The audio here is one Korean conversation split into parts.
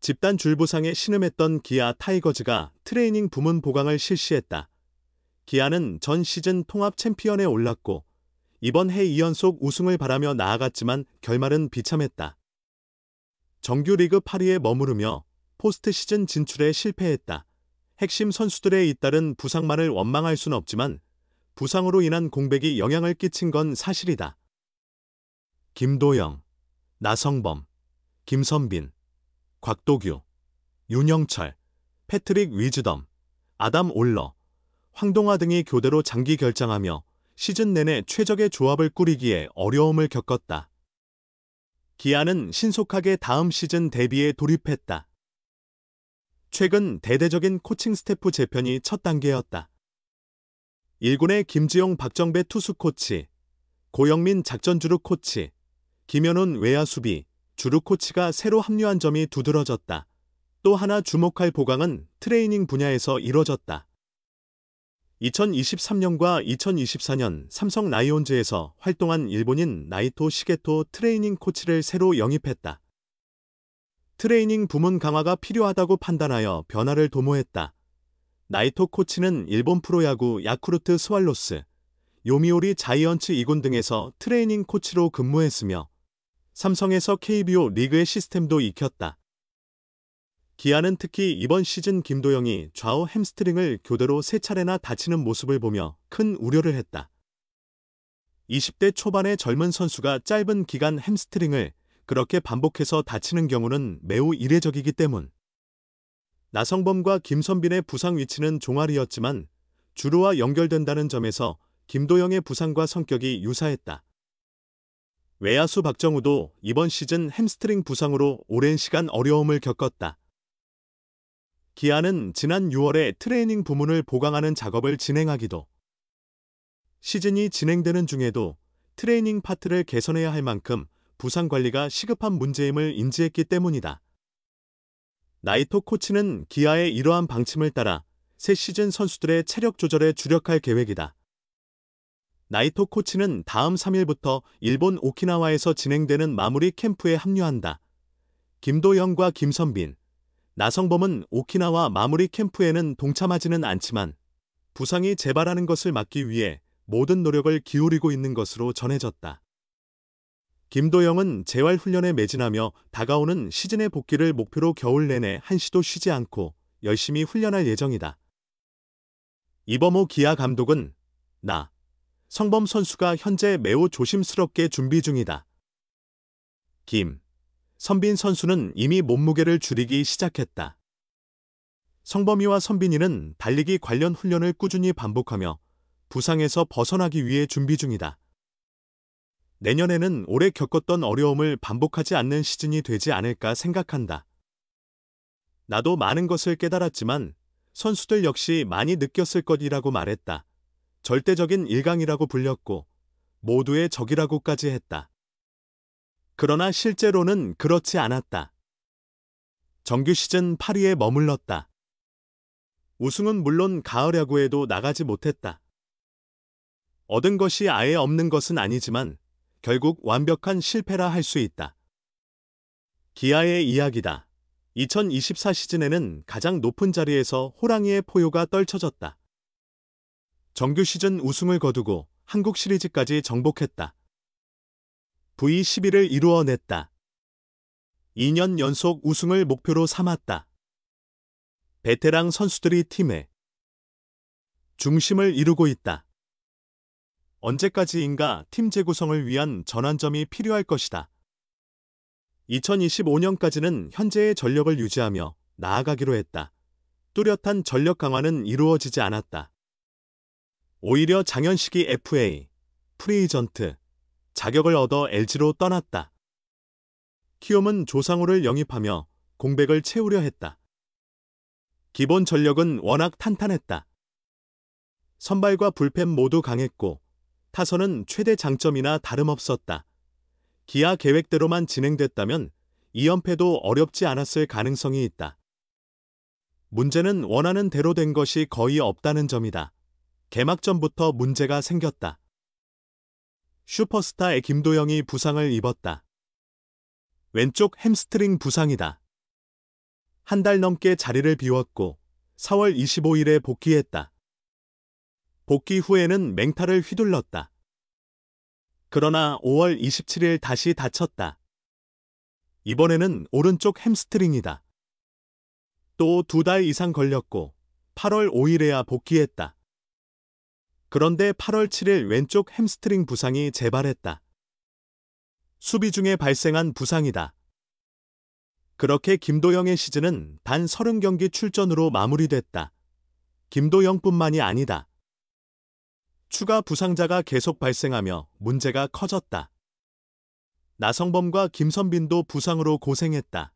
집단 줄부상에 신음했던 기아 타이거즈가 트레이닝 부문 보강을 실시했다. 기아는 전 시즌 통합 챔피언에 올랐고 이번 해 2연속 우승을 바라며 나아갔지만 결말은 비참했다. 정규 리그 8위에 머무르며 포스트 시즌 진출에 실패했다. 핵심 선수들에 잇따른 부상만을 원망할 순 없지만 부상으로 인한 공백이 영향을 끼친 건 사실이다. 김도영, 나성범, 김선빈, 곽도규, 윤영철, 패트릭 위즈덤, 아담 올러, 황동화 등이 교대로 장기 결장하며 시즌 내내 최적의 조합을 꾸리기에 어려움을 겪었다. 기아는 신속하게 다음 시즌 대비에 돌입했다. 최근 대대적인 코칭 스태프 재편이 첫 단계였다. 1군의 김지용 박정배 투수 코치, 고영민 작전 주루 코치, 김현훈 외야 수비, 주루 코치가 새로 합류한 점이 두드러졌다. 또 하나 주목할 보강은 트레이닝 분야에서 이뤄졌다. 2023년과 2024년 삼성 라이온즈에서 활동한 일본인 나이토 시게토 트레이닝 코치를 새로 영입했다. 트레이닝 부문 강화가 필요하다고 판단하여 변화를 도모했다. 나이토 코치는 일본 프로야구 야쿠르트 스왈로스, 요미우리 자이언츠 2군 등에서 트레이닝 코치로 근무했으며 삼성에서 KBO 리그의 시스템도 익혔다. 기아는 특히 이번 시즌 김도영이 좌우 햄스트링을 교대로 3차례나 다치는 모습을 보며 큰 우려를 했다. 20대 초반의 젊은 선수가 짧은 기간 햄스트링을 그렇게 반복해서 다치는 경우는 매우 이례적이기 때문. 나성범과 김선빈의 부상 위치는 종아리였지만 주루와 연결된다는 점에서 김도영의 부상과 성격이 유사했다. 외야수 박정우도 이번 시즌 햄스트링 부상으로 오랜 시간 어려움을 겪었다. 기아는 지난 6월에 트레이닝 부문을 보강하는 작업을 진행하기도 시즌이 진행되는 중에도 트레이닝 파트를 개선해야 할 만큼 부상 관리가 시급한 문제임을 인지했기 때문이다. 나이토 코치는 기아의 이러한 방침을 따라 새 시즌 선수들의 체력 조절에 주력할 계획이다. 나이토 코치는 다음 3일부터 일본 오키나와에서 진행되는 마무리 캠프에 합류한다. 김도영과 김선빈, 나성범은 오키나와 마무리 캠프에는 동참하지는 않지만 부상이 재발하는 것을 막기 위해 모든 노력을 기울이고 있는 것으로 전해졌다. 김도영은 재활훈련에 매진하며 다가오는 시즌의 복귀를 목표로 겨울 내내 한시도 쉬지 않고 열심히 훈련할 예정이다. 이범호 기아 감독은 성범 선수가 현재 매우 조심스럽게 준비 중이다. 선빈 선수는 이미 몸무게를 줄이기 시작했다. 성범이와 선빈이는 달리기 관련 훈련을 꾸준히 반복하며 부상에서 벗어나기 위해 준비 중이다. 내년에는 올해 겪었던 어려움을 반복하지 않는 시즌이 되지 않을까 생각한다. 나도 많은 것을 깨달았지만 선수들 역시 많이 느꼈을 것이라고 말했다. 절대적인 일강이라고 불렸고 모두의 적이라고까지 했다. 그러나 실제로는 그렇지 않았다. 정규 시즌 8위에 머물렀다. 우승은 물론 가을 야구에도 나가지 못했다. 얻은 것이 아예 없는 것은 아니지만 결국 완벽한 실패라 할 수 있다. 기아의 이야기다. 2024 시즌에는 가장 높은 자리에서 호랑이의 포효가 떨쳐졌다. 정규 시즌 우승을 거두고 한국 시리즈까지 정복했다. V11을 이루어냈다. 2년 연속 우승을 목표로 삼았다. 베테랑 선수들이 팀의 중심을 이루고 있다. 언제까지인가 팀 재구성을 위한 전환점이 필요할 것이다. 2025년까지는 현재의 전력을 유지하며 나아가기로 했다. 뚜렷한 전력 강화는 이루어지지 않았다. 오히려 장현식이 FA, 프리에이전트, 자격을 얻어 LG로 떠났다. 키움은 조상우를 영입하며 공백을 채우려 했다. 기본 전력은 워낙 탄탄했다. 선발과 불펜 모두 강했고 타선은 최대 장점이나 다름없었다. 기아 계획대로만 진행됐다면 2연패도 어렵지 않았을 가능성이 있다. 문제는 원하는 대로 된 것이 거의 없다는 점이다. 개막전부터 문제가 생겼다. 슈퍼스타의 김도영이 부상을 입었다. 왼쪽 햄스트링 부상이다. 한 달 넘게 자리를 비웠고 4월 25일에 복귀했다. 복귀 후에는 맹타를 휘둘렀다. 그러나 5월 27일 다시 다쳤다. 이번에는 오른쪽 햄스트링이다. 또 2달 이상 걸렸고 8월 5일에야 복귀했다. 그런데 8월 7일 왼쪽 햄스트링 부상이 재발했다. 수비 중에 발생한 부상이다. 그렇게 김도영의 시즌은 단 30경기 출전으로 마무리됐다. 김도영뿐만이 아니다. 추가 부상자가 계속 발생하며 문제가 커졌다. 나성범과 김선빈도 부상으로 고생했다.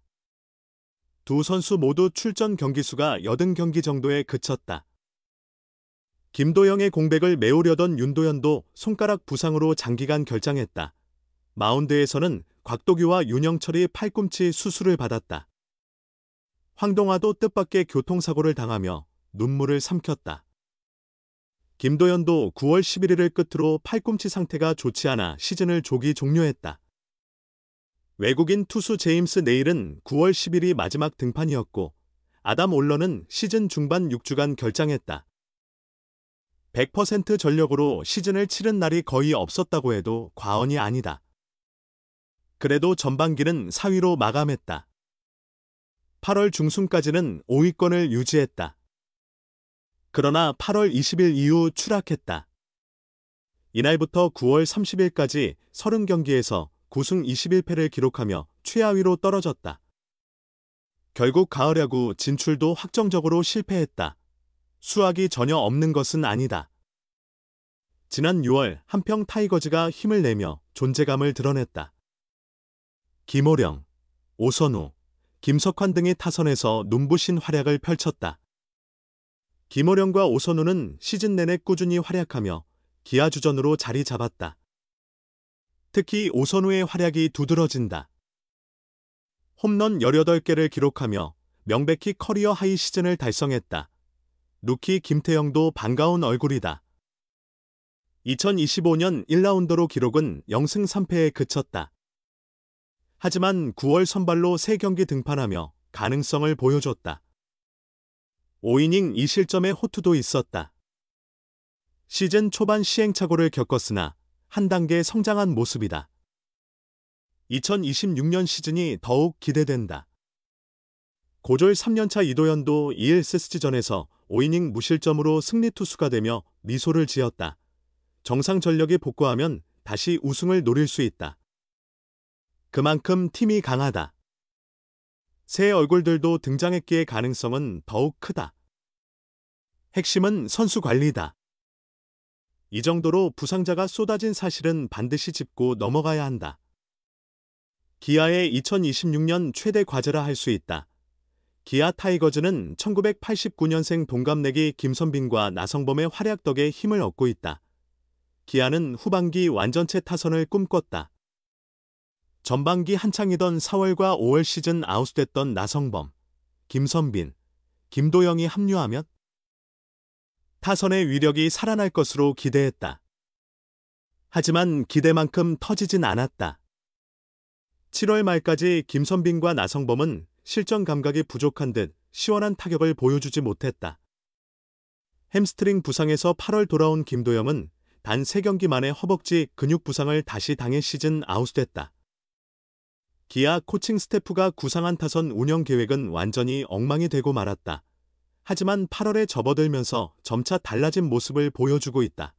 두 선수 모두 출전 경기수가 80경기 정도에 그쳤다. 김도영의 공백을 메우려던 윤도현도 손가락 부상으로 장기간 결장했다. 마운드에서는 곽도규와 윤영철이 팔꿈치 수술을 받았다. 황동화도 뜻밖의 교통사고를 당하며 눈물을 삼켰다. 김도현도 9월 11일을 끝으로 팔꿈치 상태가 좋지 않아 시즌을 조기 종료했다. 외국인 투수 제임스 네일은 9월 10일이 마지막 등판이었고 아담 올런은 시즌 중반 6주간 결장했다. 100% 전력으로 시즌을 치른 날이 거의 없었다고 해도 과언이 아니다. 그래도 전반기는 4위로 마감했다. 8월 중순까지는 5위권을 유지했다. 그러나 8월 20일 이후 추락했다. 이날부터 9월 30일까지 30경기에서 9승 21패를 기록하며 최하위로 떨어졌다. 결국 가을 야구 진출도 확정적으로 실패했다. 수확이 전혀 없는 것은 아니다. 지난 6월 한평 타이거즈가 힘을 내며 존재감을 드러냈다. 김호령, 오선우, 김석환 등이 타선에서 눈부신 활약을 펼쳤다. 김호령과 오선우는 시즌 내내 꾸준히 활약하며 기아주전으로 자리 잡았다. 특히 오선우의 활약이 두드러진다. 홈런 18개를 기록하며 명백히 커리어 하이 시즌을 달성했다. 루키 김태형도 반가운 얼굴이다. 2025년 1라운드로 기록은 0승 3패에 그쳤다. 하지만 9월 선발로 3경기 등판하며 가능성을 보여줬다. 5이닝 2실점의 호투도 있었다. 시즌 초반 시행착오를 겪었으나 한 단계 성장한 모습이다. 2026년 시즌이 더욱 기대된다. 고졸 3년차 이도현도 2일 세스지전에서 5이닝 무실점으로 승리 투수가 되며 미소를 지었다. 정상 전력이 복구하면 다시 우승을 노릴 수 있다. 그만큼 팀이 강하다. 새 얼굴들도 등장했기에 가능성은 더욱 크다. 핵심은 선수 관리다. 이 정도로 부상자가 쏟아진 사실은 반드시 짚고 넘어가야 한다. 기아의 2026년 최대 과제라 할 수 있다. 기아 타이거즈는 1989년생 동갑내기 김선빈과 나성범의 활약 덕에 힘을 얻고 있다. 기아는 후반기 완전체 타선을 꿈꿨다. 전반기 한창이던 4월과 5월 시즌 아웃됐던 나성범, 김선빈, 김도영이 합류하면 타선의 위력이 살아날 것으로 기대했다. 하지만 기대만큼 터지진 않았다. 7월 말까지 김선빈과 나성범은 실전 감각이 부족한 듯 시원한 타격을 보여주지 못했다. 햄스트링 부상에서 8월 돌아온 김도영은 단 3경기 만에 허벅지 근육 부상을 다시 당해 시즌 아웃됐다. 기아 코칭 스태프가 구상한 타선 운영 계획은 완전히 엉망이 되고 말았다. 하지만 8월에 접어들면서 점차 달라진 모습을 보여주고 있다.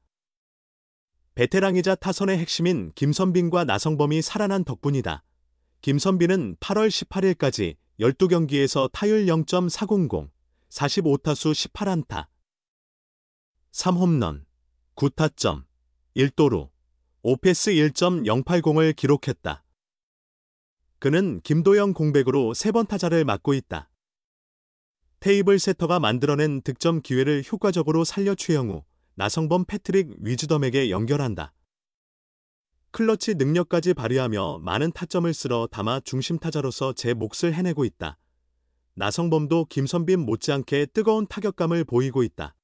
베테랑이자 타선의 핵심인 김선빈과 나성범이 살아난 덕분이다. 김선빈은 8월 18일까지 12경기에서 타율 0.400, 45타수 18안타, 3홈런, 9타점, 1도루, 5패스 1.080을 기록했다. 그는 김도영 공백으로 3번 타자를 맡고 있다. 테이블 세터가 만들어낸 득점 기회를 효과적으로 살려 최영우, 나성범, 패트릭 위즈덤에게 연결한다. 클러치 능력까지 발휘하며 많은 타점을 쓸어 담아 중심 타자로서 제 몫을 해내고 있다. 나성범도 김선빈 못지않게 뜨거운 타격감을 보이고 있다.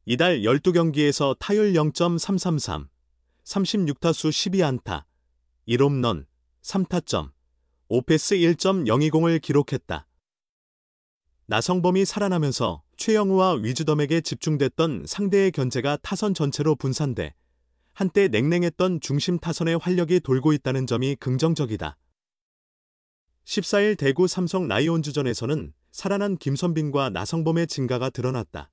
이달 12경기에서 타율 0.333, 36타수 12안타, 1홈런, 3타점, OPS 1.020을 기록했다. 나성범이 살아나면서 최영우와 위즈덤에게 집중됐던 상대의 견제가 타선 전체로 분산돼 한때 냉랭했던 중심 타선의 활력이 돌고 있다는 점이 긍정적이다. 14일 대구 삼성 라이온즈전에서는 살아난 김선빈과 나성범의 진가가 드러났다.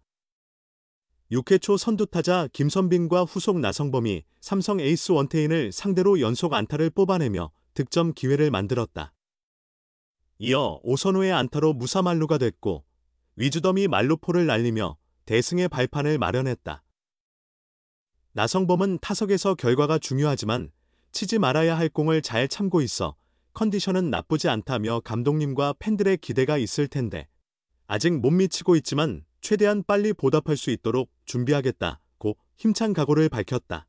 6회 초 선두타자 김선빈과 후속 나성범이 삼성 에이스 원태인을 상대로 연속 안타를 뽑아내며 득점 기회를 만들었다. 이어 오선우의 안타로 무사만루가 됐고 위즈덤이 만루포를 날리며 대승의 발판을 마련했다. 나성범은 타석에서 결과가 중요하지만 치지 말아야 할 공을 잘 참고 있어 컨디션은 나쁘지 않다며 감독님과 팬들의 기대가 있을 텐데 아직 못 미치고 있지만 최대한 빨리 보답할 수 있도록 준비하겠다고 힘찬 각오를 밝혔다.